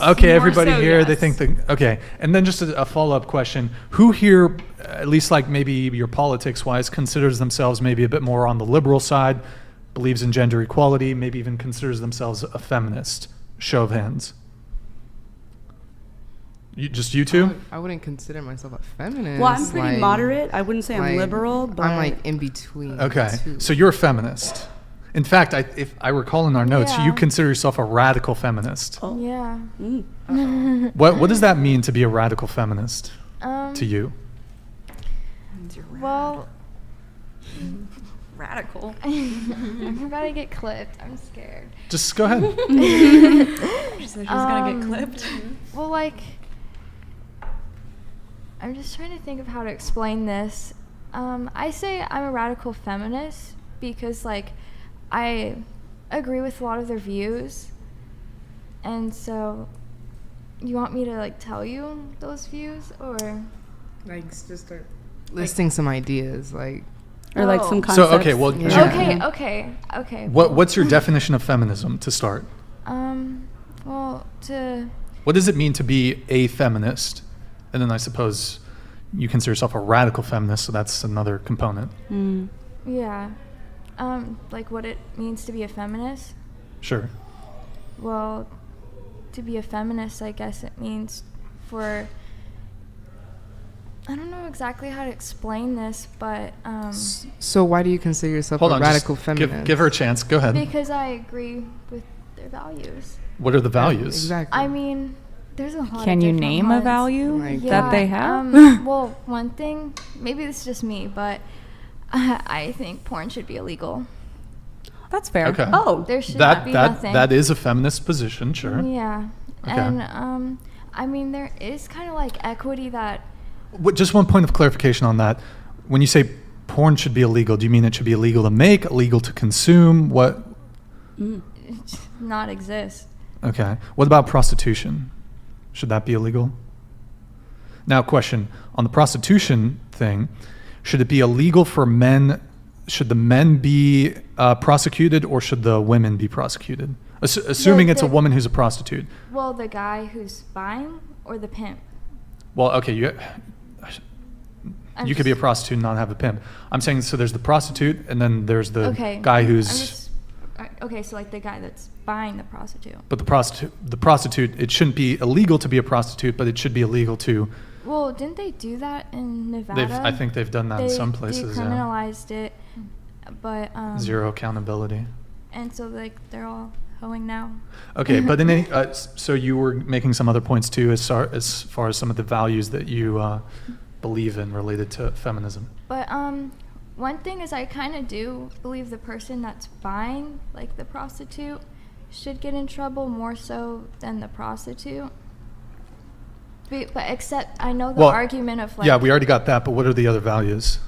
Okay, everybody so, here, yes. they think okay. And then just a follow-up question. Who here, at least like maybe your politics-wise, considers themselves maybe a bit more on the liberal side, believes in gender equality, maybe even considers themselves a feminist? Show of hands. You two? I wouldn't consider myself a feminist. Well, I'm pretty moderate. I wouldn't say I'm liberal, but I'm like in between. Okay, the two. so you're a feminist. In fact, if I recall in our notes, Yeah. you consider yourself a radical feminist. Oh. Yeah. What does that mean to be a radical feminist to you? Well, radical. I'm about to get clipped. I'm scared. Just go ahead. She said she's gonna get clipped. Well, like, I'm just trying to think of how to explain this. I say I'm a radical feminist because, like, I agree with a lot of their views. And so, you want me to, like, tell you those views, or? Like, just start listing some ideas, like. Or like some Oh. concepts. So, okay, well, Yeah. Okay. What's your definition of feminism to start? Well, What does it mean to be a feminist? And then I suppose you consider yourself a radical feminist, so that's another component. yeah. Like what it means to be a feminist? Sure. Well, to be a feminist, I guess it means I don't know exactly how to explain this, but So why do you consider yourself Hold a on, radical just feminist? give her a chance. Go ahead. because I agree with their values. What are the values? Exactly. I mean, there's a lot Can of you different name a ones. value Like- that they have? Well, one thing, maybe this is just me, but I think porn should be illegal. That's fair. Okay. Oh, There should not be nothing. That is a feminist position, sure. Yeah. Okay. And I mean, there is kind of like equity that Just one point of clarification on that. When you say porn should be illegal, do you mean it should be illegal to make, illegal to consume? What? not exist. Okay. What about prostitution? Should that be illegal? Now, question on the prostitution thing: should it be illegal for men? Should the men be prosecuted, or should the women be prosecuted? Assuming it's a woman who's a prostitute. Well, the guy who's buying or the pimp? Well, okay, you could be a prostitute and not have a pimp. I'm saying, so there's the prostitute, and then there's the guy who's. Okay, so like the guy that's buying the prostitute. But the prostitute, it shouldn't be illegal to be a prostitute, but it should be illegal to. Well, didn't they do that in Nevada? I think they've done that in some places. They Yeah. decriminalized it, but Zero accountability. and so like they're all hoeing now. Okay, but in any, so you were making some other points too, as far as some of the values that you believe in related to feminism. But one thing is, I kind of do believe the person that's buying, like the prostitute, should get in trouble more so than the prostitute. But except I know the argument of like. Yeah, we already got that, but what are the other values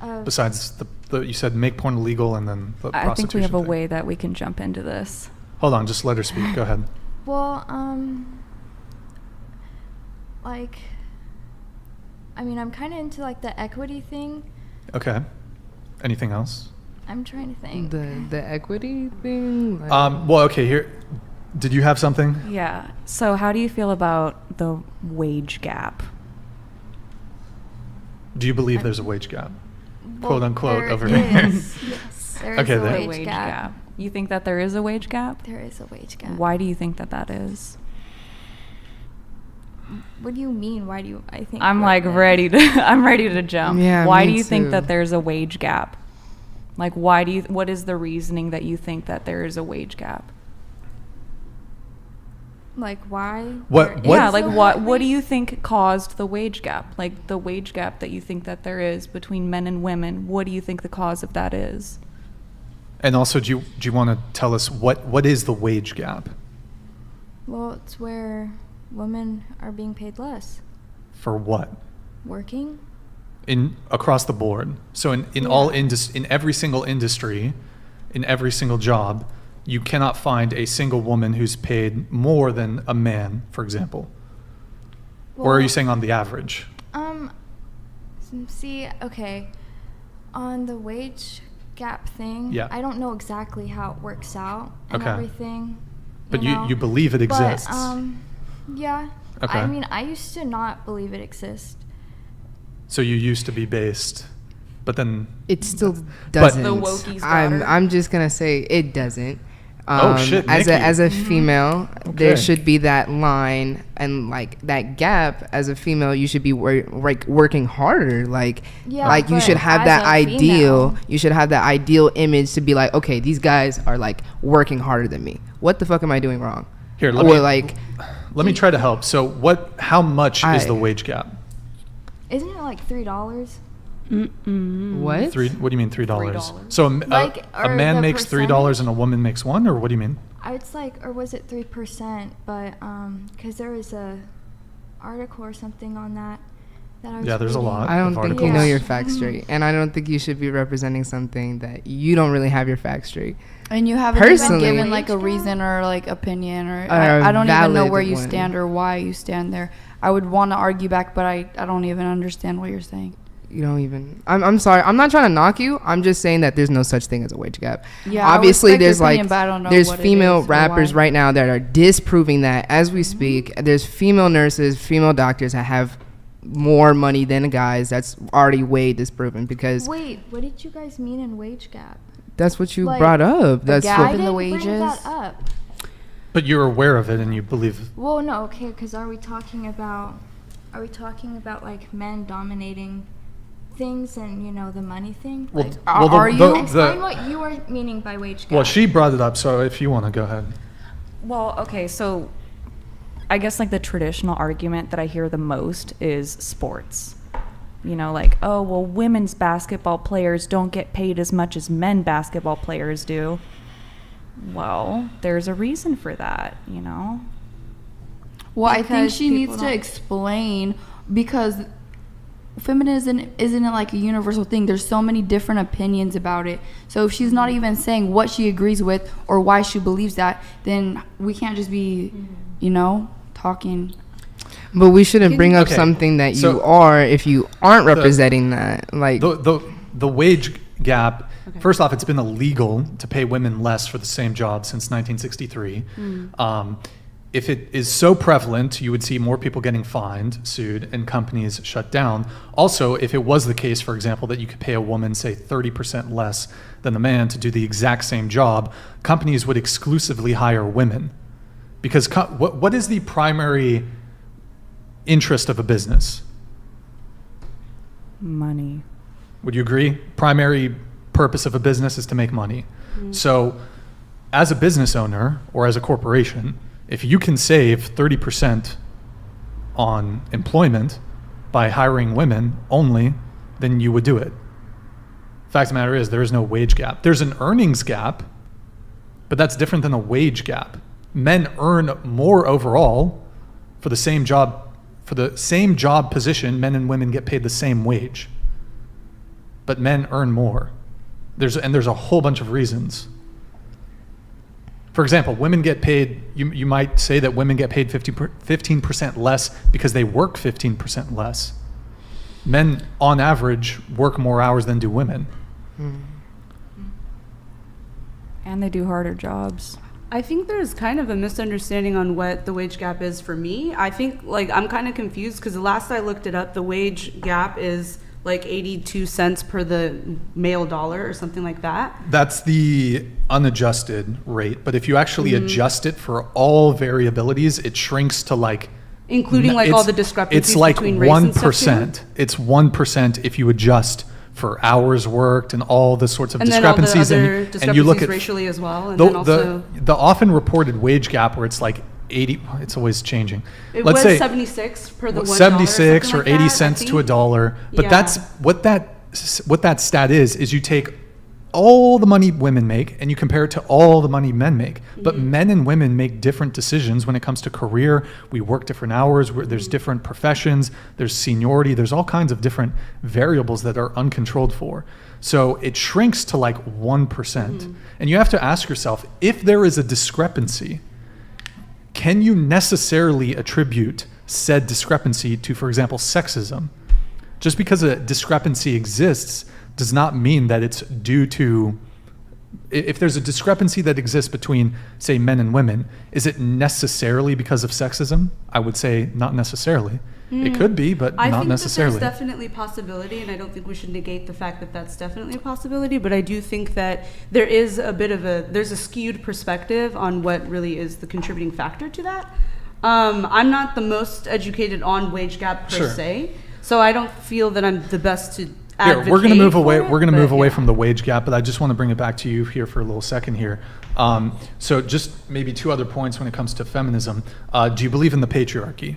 of, besides the you said make porn illegal and then the prostitution I think we have a thing. way that we can jump into this. Hold on, just let her speak. Go ahead. Well, like, I mean, I'm kind of into like the equity thing. Okay. Anything else? I'm trying to think. The equity thing. Like, Well, okay. Here, did you have something? Yeah. So how do you feel about the wage gap? Do you believe there's a wage gap? Well, Quote unquote there over here. is. Yes, there is Okay, a there. The wage gap. You think that there is a wage gap? There is a wage gap. Why do you think that is? What do you mean? Why do you? I think I'm that like there- ready to I'm ready to jump. Yeah, Why me do you think too. that there's a wage gap? Like what is the reasoning that you think that there is a wage gap? Like why? What- there Yeah, is like a what do wage- you think caused the wage gap? Like the wage gap that you think that there is between men and women, what do you think the cause of that is? And also, do you want to tell us what is the wage gap? Well, it's where women are being paid less For what? working. Across the board. So in all in every single industry, in every single job, you cannot find a single woman who's paid more than a man, for example. Or are you saying on the average? See, okay, on the wage gap thing, Yeah. I don't know exactly how it works out and Okay. everything. But know? you believe it exists. But, Yeah. Okay. I mean, I used to not believe it exists. So you used to be based, but then It still But- doesn't. The wokie's I'm daughter. I'm just gonna say it doesn't. Oh, shit, As Nikki. a female, there Okay. should be that line and like that gap. As a female, you should be working harder. Like Yeah, like you but should have as that a ideal. female- You should have that ideal image to be like, okay, these guys are like working harder than me. What the fuck am I doing wrong? Here, Or like, let me try to help. So how much is I- the wage gap? Isn't it like $3? what? What do you mean $3? $3. So Like, a or man the makes $3 percentage? and a woman makes 1, or what do you mean? It's like, or was it 3%? But because there was a article or something on that I was Yeah, there's a reading. lot. I don't of think you articles. know Yeah. your facts straight, and I don't think you should be representing something that you don't really have your facts straight. And you haven't even Personally- given like a Wage reason or like opinion or Or I don't even know valid where you one. stand or why you stand there. I would want to argue back, but I don't even understand what you're saying. You don't even. I'm sorry. I'm not trying to knock you. I'm just saying that there's no such thing as a wage gap. Yeah, I Obviously, respect your there's opinion, like but I don't know there's what it female is or rappers why. right now that are disproving that as we speak. There's female nurses, female doctors that have more money than guys. That's already way disproven because Wait, what did you guys mean in wage gap? that's what you Like, brought up. That's gap what, I in the didn't wages? bring that up. But you're aware of it and you believe. Well, no, okay, because are we talking about like men dominating things and the money thing? Well, Like, are you? explain what you are meaning by wage gap. Well, she brought it up, so if you want to go ahead. Well, okay, so I guess like the traditional argument that I hear the most is sports. Like, oh, well, women's basketball players don't get paid as much as men basketball players do. Well, there's a reason for that, Well, I think Because she needs people to don't- explain because feminism isn't it like a universal thing. There's so many different opinions about it. So if she's not even saying what she agrees with or why she believes that, then we can't just be, talking. but we shouldn't bring up Okay, something that so you are if you aren't representing that. Like The wage gap, first off, it's been illegal to pay women less for the same job since 1963. If it is so prevalent, you would see more people getting fined, sued, and companies shut down. Also, if it was the case, for example, that you could pay a woman, say, 30% less than the man to do the exact same job, companies would exclusively hire women. Because what is the primary interest of a business? money. Would you agree? Primary purpose of a business is to make money. So as a business owner or as a corporation, if you can save 30% on employment by hiring women only, then you would do it. Fact of the matter is, there is no wage gap. There's an earnings gap, but that's different than a wage gap. Men earn more overall for the same job. For the same job position, men and women get paid the same wage. But men earn more. There's a whole bunch of reasons. For example, women get paid, you might say that women get paid 15% less because they work 15% less. Men, on average, work more hours than do women. And they do harder jobs. I think there's kind of a misunderstanding on what the wage gap is for me. I think I'm kind of confused because the last I looked it up, the wage gap is like 82 cents per the male dollar or something like that. That's the unadjusted rate, but if you actually adjust it for all variabilities, it shrinks to like Including like all the discrepancies it's like between race and stuff too? 1%. It's 1% if you adjust for hours worked and all the sorts of And then all the discrepancies, other and you look at racially as well. And the, then also, the often reported wage gap where it's like 80, it's always changing. it Let's was say 76 per the $1. 76 something or like 80 that, I cents to think. $1. But Yeah. that's what that stat is you take all the money women make and you compare it to all the money men make. But men and women make different decisions when it comes to career. We work different hours. There's different professions. There's seniority. There's all kinds of different variables that are uncontrolled for. So it shrinks to like 1%. And you have to ask yourself, if there is a discrepancy, can you necessarily attribute said discrepancy to, for example, sexism? Just because a discrepancy exists does not mean that it's due to If there's a discrepancy that exists between, say, men and women, is it necessarily because of sexism? I would say not necessarily. It could be, but I not think necessarily. that there's definitely possibility, and I don't think we should negate the fact that that's definitely a possibility, but I do think that there is there's a skewed perspective on what really is the contributing factor to that. I'm not the most educated on wage gap per Sure. se, so I don't feel that I'm the best to Here, advocate we're going to move away. for it, We're going to but move away yeah. from the wage gap, but I just want to bring it back to you here for a little second here. So just maybe two other points when it comes to feminism. Do you believe in the patriarchy?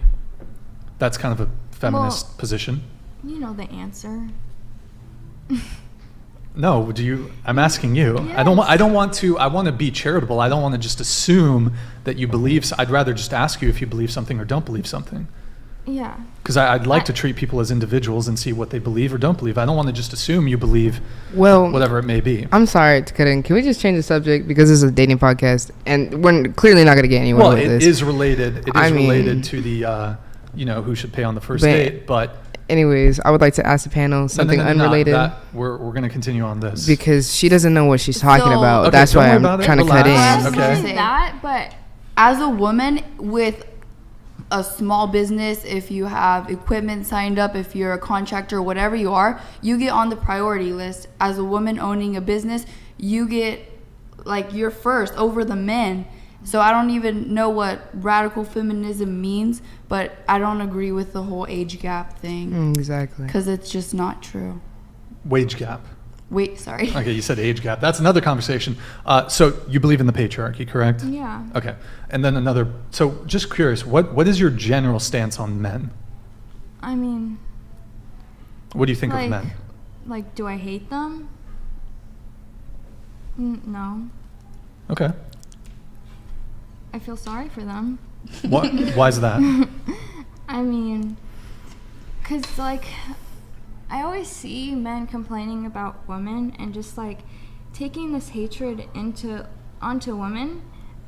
That's kind of a feminist position. You know the answer. No, do you? I'm asking you. I don't want to. I want to be charitable. I don't want to just assume that you believe. I'd rather just ask you if you believe something or don't believe something. Yeah. Because I'd like to treat people as individuals and see what they believe or don't believe. I don't want to just assume you believe Well, whatever it may be. I'm sorry to cut in. Can we just change the subject because this is a dating podcast and we're clearly not going to get anywhere Well, with it this. is related. It is I mean- related to the, who should pay on the first But- date. But Anyways, I would like to ask the panel something no, unrelated we're going to continue on this. because she doesn't know what she's talking So- about. Okay, That's don't why worry I'm about it. trying to cut Relax. in. Okay. Say that, but As a woman with a small business, if you have equipment signed up, if you're a contractor, whatever you are, you get on the priority list. As a woman owning a business, you get, like, you're first over the men. So I don't even know what radical feminism means, but I don't agree with the whole age gap thing Exactly. because it's just not true. Wage gap. Wait, sorry. Okay, you said age gap. That's another conversation. So you believe in the patriarchy, correct? yeah. Okay. And then another. So just curious, what is your general stance on men? I mean, What do you think of Like- men? like, do I hate them? No. Okay. I feel sorry for them. Why is that? I mean, because, like, I always see men complaining about women and just, like, taking this hatred onto women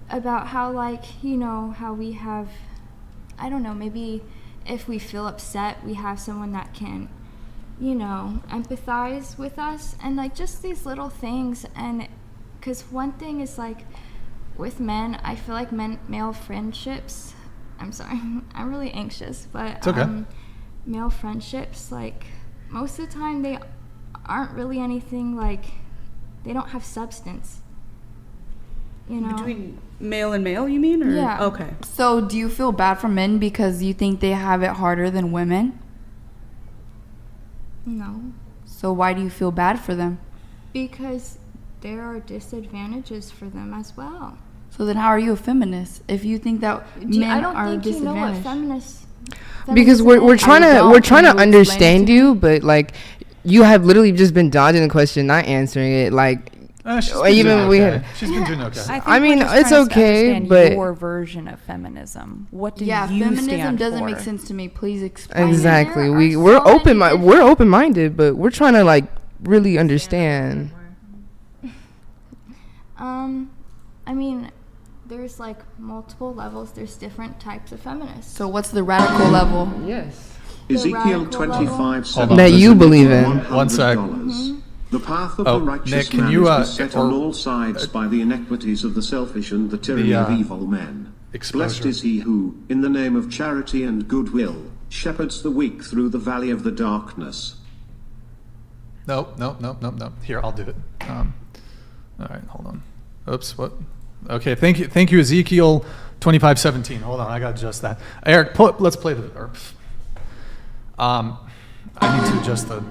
about how, like, how we have, I don't know, maybe if we feel upset, we have someone that can, empathize with us, and, like, just these little things. And because one thing is, like, with men, I feel like male friendships, I'm sorry, I'm really anxious, but It's okay. Male friendships, like, most of the time they aren't really anything, like, they don't have substance, Between male and male, you mean? Or? Yeah. Okay. So do you feel bad for men because you think they have it harder than women? No, So why do you feel bad for them? because there are disadvantages for them as well. So then how are you a feminist if you think that men I don't are think you know what disadvantaged? Because we're feminism is. trying I to don't. we're trying Can to you explain understand to you, but like you have literally just been dodging the question, not answering it. Like She's Well, been even doing we okay. had- She's been doing okay. think I we're mean, just it's trying to okay, understand but- your version of feminism. What do Yeah, you feminism stand doesn't for? make sense to me. Please explain. mean, exactly, there we are we're so open many we're open minded, but we're trying to like really understand. I mean, there's like multiple levels. There's different types of feminists. So what's the radical level? Yes. Ezekiel radical 25 Hold on. That you believe in. One sec. The path of Oh, the righteous Nick, can man you, is beset on or- all sides by the inequities of the selfish and the tyranny of evil men. exposure. Blessed is he who, in the name of charity and goodwill, shepherds the weak through the valley of the darkness. No. Here, I'll do it. All right, hold on. Oops, what? Okay, thank you, Ezekiel 25:17. Hold on, I got to adjust that. Eric, let's play the. I need to adjust the.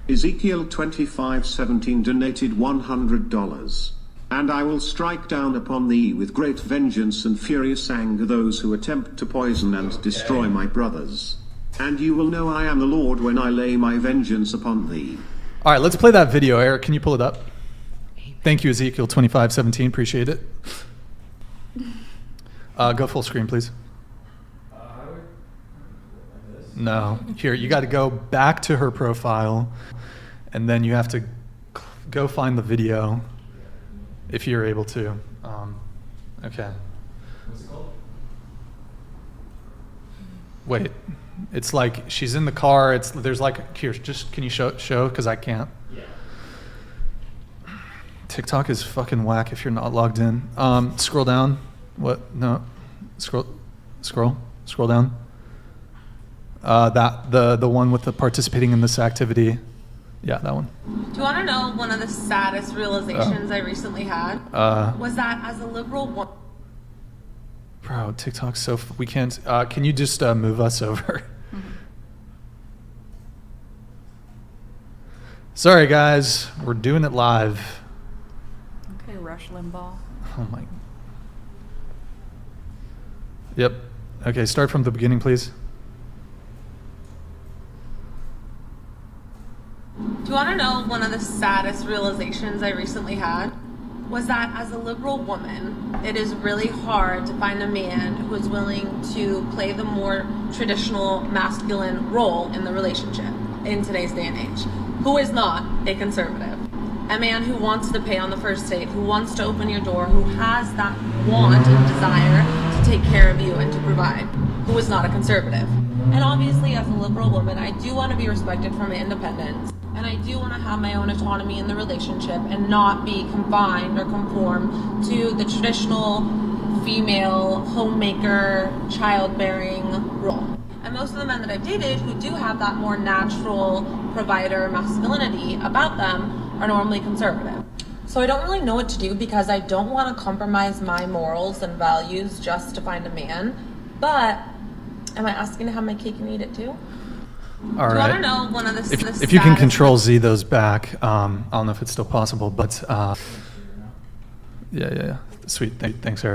Ezekiel 25:17 donated $100. And I will strike down upon thee with great vengeance and furious anger those who attempt to poison and destroy my brothers. And you will know I am the Lord when I lay my vengeance upon thee. All right, let's play that video. Eric, can you pull it up? Thank you, Ezekiel 25:17. Appreciate it. Go full screen, please. No. Here, you got to go back to her profile, and then you have to go find the video if you're able to. Okay. What's it called? Wait. It's like she's in the car. There's like here. Just can you show? Because I can't. Yeah. TikTok is fucking whack if you're not logged in. Scroll down. What? No. Scroll down. The one with the participating in this activity. Yeah, that one. Do you want to know one of the saddest realizations I recently had? Was that as a liberal woman. Bro, TikTok's so we can't. Can you just move us over? Sorry, guys, we're doing it live. Okay, Rush Limbaugh. Oh my. Yep. Okay, start from the beginning, please. Do you want to know one of the saddest realizations I recently had? Was that as a liberal woman, it is really hard to find a man who is willing to play the more traditional masculine role in the relationship in today's day and age, who is not a conservative. A man who wants to pay on the first date, who wants to open your door, who has that want and desire to take care of you and to provide, who is not a conservative. And obviously, as a liberal woman, I do want to be respected for my independence, and I do want to have my own autonomy in the relationship and not be confined or conform to the traditional female homemaker, childbearing role. And most of the men that I've dated who do have that more natural provider masculinity about them are normally conservative. So I don't really know what to do because I don't want to compromise my morals and values just to find a man. But am I asking to have my cake and eat it too? All Do you right. want to know one of the If you can control Z those back, I don't know if it's still possible, but yeah. Sweet. Thanks, Eric.